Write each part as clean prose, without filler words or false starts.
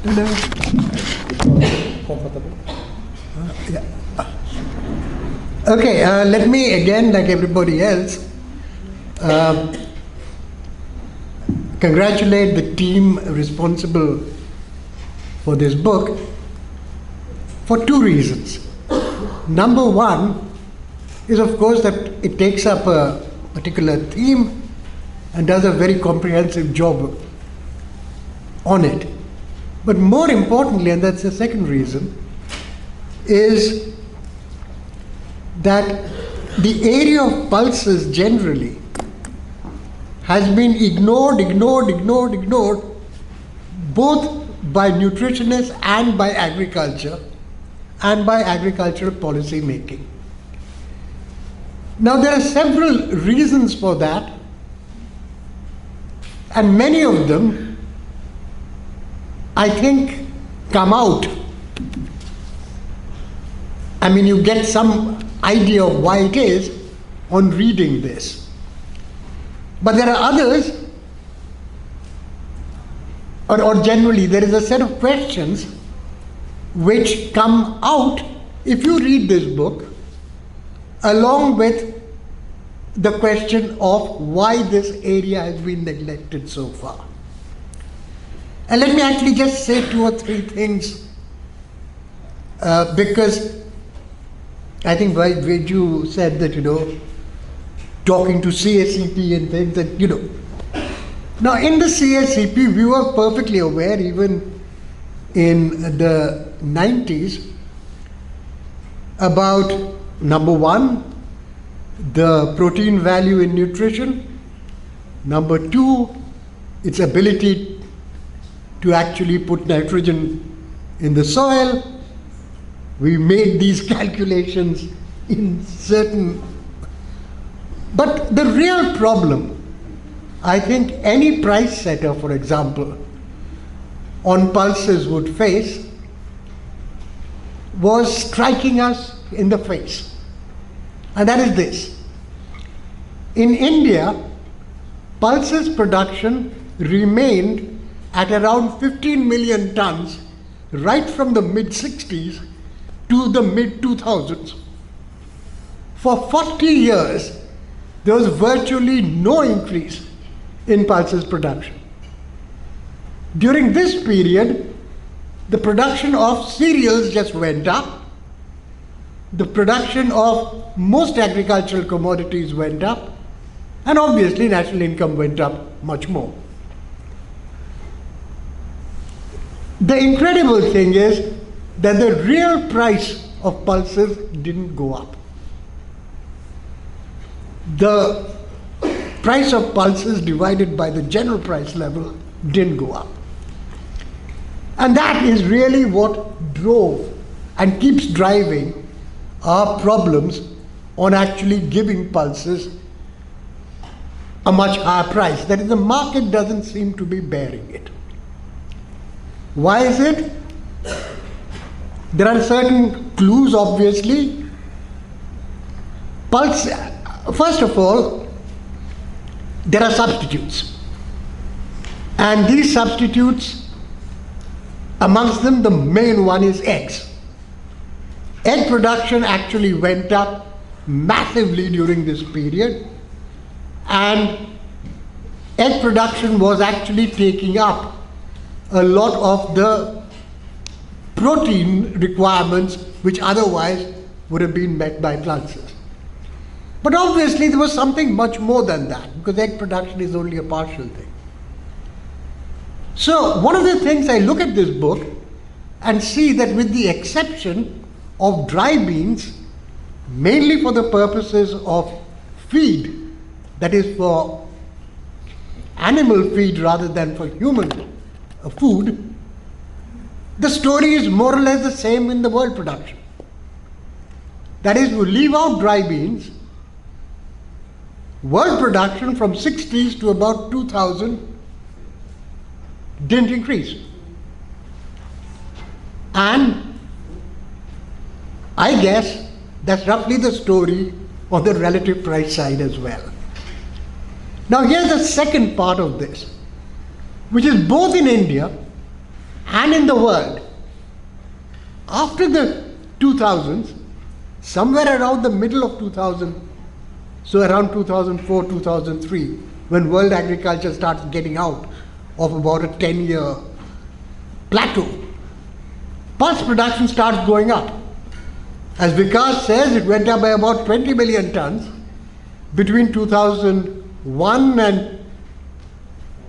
Hello. Comfortable? Yeah. Okay, let me again, like everybody else, congratulate the team responsible for this book for two reasons. Number one is, of course, that it takes up a particular theme and does a very comprehensive job on it. But more importantly, and that's the second reason, is that the area of pulses generally has been ignored, both by nutritionists and by agriculture and by agricultural policy making. Now, there are several reasons for that, and many of them, I think, come out. I mean, you get some idea of why it is on reading this. But there are others, or generally, there is a set of questions which come out if you read this book, along with the question of why this area has been neglected so far. And let me actually just say two or three things, because I think Veju said that, talking to CSCP and things that, Now, in the CSCP, we were perfectly aware, even in the 90s, about, number one, the protein value in nutrition. Number two, its ability to actually put nitrogen in the soil. We made these calculations in certain. But the real problem, I think any price setter, for example, on pulses would face, was striking us in the face. And that is this. In India, pulses production remained at around 15 million tons right from the mid-60s to the mid-2000s. For 40 years, there was virtually no increase in pulses production. During this period, the production of cereals just went up. The production of most agricultural commodities went up, and obviously national income went up much more. The incredible thing is that the real price of pulses didn't go up. The price of pulses divided by the general price level didn't go up. And that is really what drove and keeps driving our problems on actually giving pulses a much higher price. That is, the market doesn't seem to be bearing it. Why is it? There are certain clues, obviously. First of all, there are substitutes. And these substitutes, amongst them, the main one is eggs. Egg production actually went up massively during this period, and egg production was actually taking up a lot of the protein requirements which otherwise would have been met by pulses. But obviously there was something much more than that, because egg production is only a partial thing. So one of the things I look at this book and see that, with the exception of dry beans, mainly for the purposes of feed, that is for animal feed rather than for human food, the story is more or less the same in the world production. That is, we leave out dry beans, world production from 60s to about 2000 didn't increase. And I guess that's roughly the story on the relative price side as well. Now here's the second part of this, which is both in India and in the world. After the 2000s, somewhere around the middle of 2000, so around 2004, 2003, when world agriculture starts getting out of about a 10-year plateau, pulse production starts going up. As Vikas says, it went up by about 20 million tons between 2001 and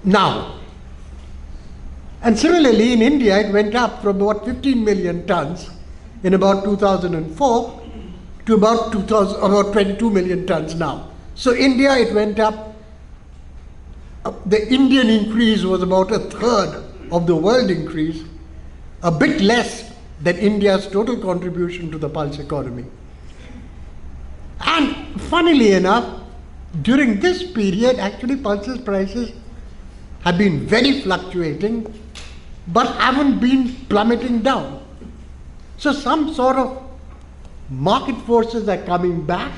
now. And similarly, in India, it went up from about 15 million tons in about 2004 to about 22 million tons now. So India, it went up. The Indian increase was about a third of the world increase, a bit less than India's total contribution to the pulse economy. And funnily enough, during this period, actually pulses prices have been very fluctuating, but haven't been plummeting down. So some sort of market forces are coming back,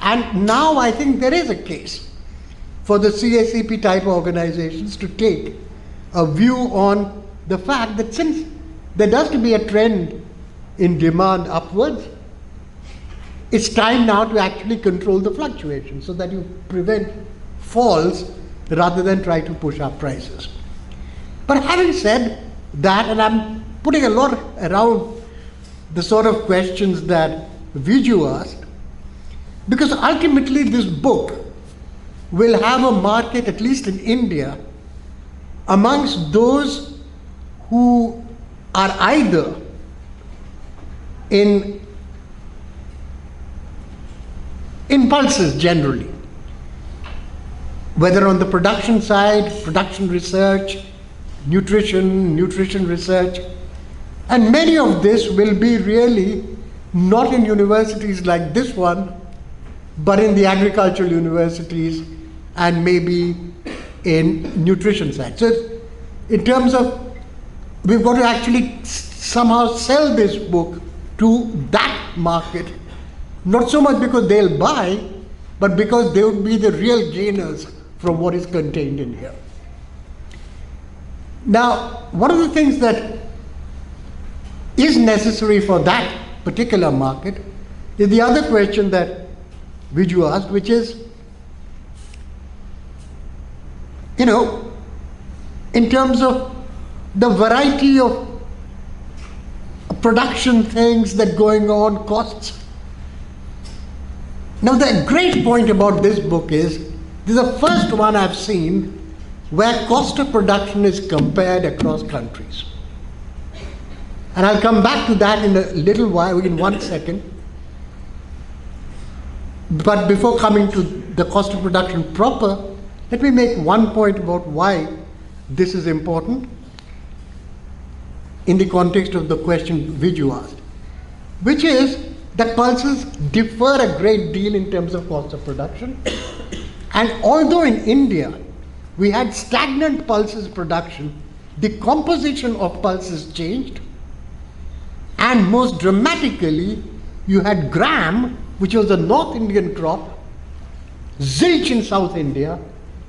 and now I think there is a case for the CACP type organizations to take a view on the fact that since there does to be a trend in demand upwards, it's time now to actually control the fluctuation so that you prevent falls rather than try to push up prices. But having said that, and I'm putting a lot around the sort of questions that Viju asked, because ultimately this book will have a market, at least in India, amongst those who are either in pulses generally, whether on the production side, production research, nutrition research, and many of this will be really not in universities like this one, but in the agricultural universities and maybe in nutrition side. So in terms of, we've got to actually somehow sell this book to that market, not so much because they'll buy, but because they would be the real gainers from what is contained in here. Now, one of the things that is necessary for that particular market is the other question that Viju asked, which is, in terms of the variety of production things that going on, costs. Now, the great point about this book is, this is the first one I've seen where cost of production is compared across countries. And I'll come back to that in a little while, in 1 second. But before coming to the cost of production proper, let me make one point about why this is important in the context of the question Viju asked, which is that pulses differ a great deal in terms of cost of production. And although in India we had stagnant pulses production, the composition of pulses changed, and most dramatically you had gram, which was a North Indian crop, zilch in South India,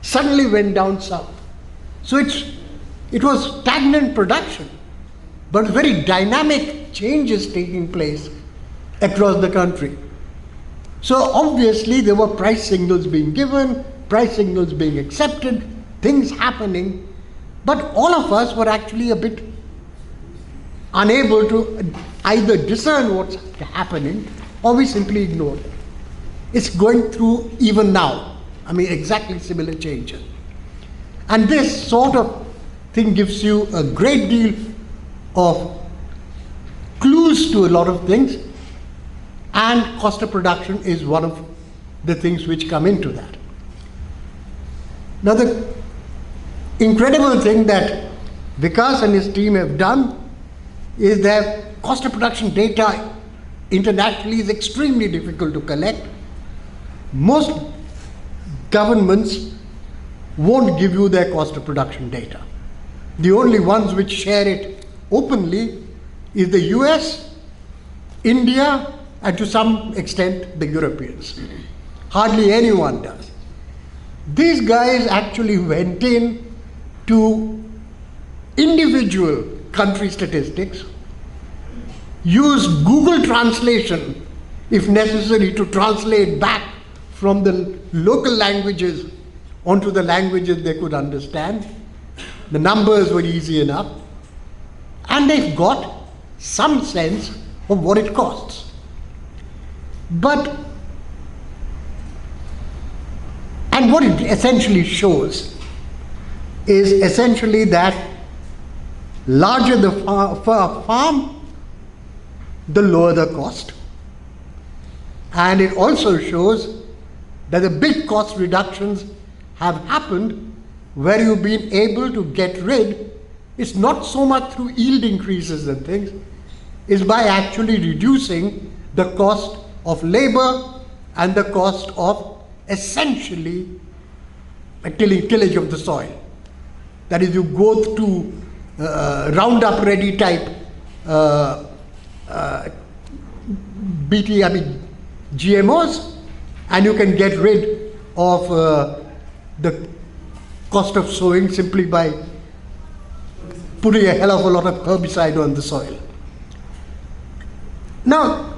suddenly went down south. So it was stagnant production, but very dynamic changes taking place across the country. So obviously there were price signals being given, price signals being accepted, things happening, but all of us were actually a bit unable to either discern what's happening or we simply ignored it. It's going through even now, exactly similar changes. And this sort of thing gives you a great deal of clues to a lot of things, and cost of production is one of the things which come into that. Now, the incredible thing that Vikas and his team have done is that cost of production data internationally is extremely difficult to collect. Most governments won't give you their cost of production data. The only ones which share it openly is the US, India, and to some extent the Europeans. Hardly anyone does. These guys actually went in to individual country statistics, use Google Translation if necessary to translate back from the local languages onto the languages they could understand. The numbers were easy enough, and they've got some sense of what it costs. And what it essentially shows is essentially that larger the farm, the lower the cost. And it also shows that the big cost reductions have happened where you've been able to get rid, it's not so much through yield increases and things, is by actually reducing the cost of labor and the cost of essentially a tillage of the soil. That is, you go to Roundup Ready type GMOs, and you can get rid of the cost of sowing simply by putting a hell of a lot of herbicide on the soil. Now,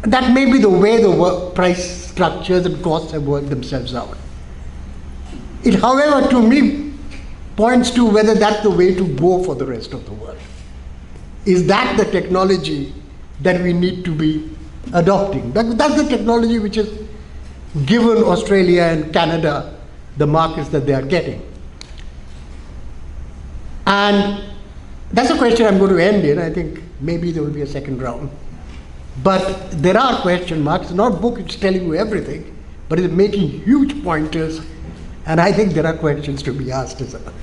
that may be the way the price structures and costs have worked themselves out. It, however, to me, points to whether that's the way to go for the rest of the world. Is that the technology that we need to be adopting? That's the technology which has given Australia and Canada the markets that they are getting. And that's a question I'm going to end in. I think maybe there will be a second round. But there are question marks. It's not a book it's telling you everything, but it's making huge pointers, and I think there are questions to be asked as well.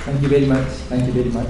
Thank you very much. Thank you very much.